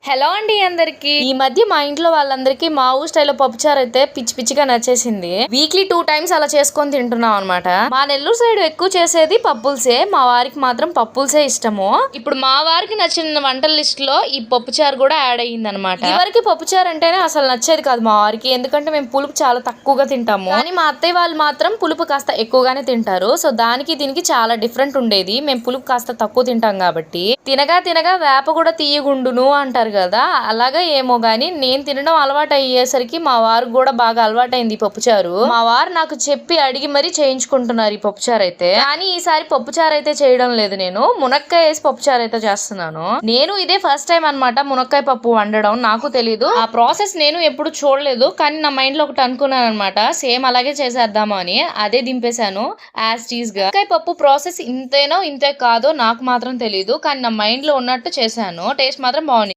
Hello అండి అందరికి. ఈ మధ్య మా ఇంట్లో వాళ్ళందరికీ మా ఊరు స్టైల్లో పప్పుచారు అయితే పిచ్చి పిచ్చిగా నచ్చేసింది. వీక్లీ 2 టైమ్స్ అలా చేసుకొని తింటున్నాం అనమాట. మా నెల్లూరు సైడ్ ఎక్కువ చేసేది పప్పుల్సే, మా వారికి మాత్రం పప్పుల్సే ఇష్టము. ఇప్పుడు మా వారికి నచ్చిన వంటల లిస్ట్ లో ఈ పప్పుచారు కూడా యాడ్ అయ్యింది అనమాట. ఇవరికి పప్పుచారు అంటేనే అసలు నచ్చేది కాదు మా వారికి, ఎందుకంటే మేము పులుపు చాలా తక్కువగా తింటాము. కానీ మా అత్తయ్య వాళ్ళు మాత్రం పులుపు కాస్త ఎక్కువగానే తింటారు. సో దానికి దీనికి చాలా డిఫరెంట్ ఉండేది. మేము పులుపు కాస్త తక్కువ తింటాం కాబట్టి. తినగా తినగా వేప కూడా తీయగుండును అంటారు కదా, అలాగా ఏమో గానీ నేను తినడం అలవాటు అయ్యేసరికి మా వారు కూడా బాగా అలవాటైంది ఈ పప్పుచారు. మా వారు నాకు చెప్పి అడిగి మరీ చేయించుకుంటున్నారు ఈ పప్పుచారు అయితే. కానీ ఈసారి పప్పుచారు అయితే చేయడం లేదు, నేను మునక్కాయ వేసి పప్పుచారు అయితే చేస్తున్నాను. నేను ఇదే ఫస్ట్ టైం అనమాట మునక్కాయ పప్పు వండడం. నాకు తెలీదు ఆ ప్రాసెస్, నేను ఎప్పుడు చూడలేదు. కానీ నా మైండ్ లో ఒకటి అనుకున్నాను అనమాట, సేమ్ అలాగే చేసేద్దాము అని. అదే దింపేశాను యాజ్ టీజ్ గా. మునక్కాయ పప్పు ప్రాసెస్ ఇంతేనో ఇంతే కాదో నాకు మాత్రం తెలీదు, కానీ నా మైండ్ లో ఉన్నట్టు చేశాను. టేస్ట్ మాత్రం బాగుంది.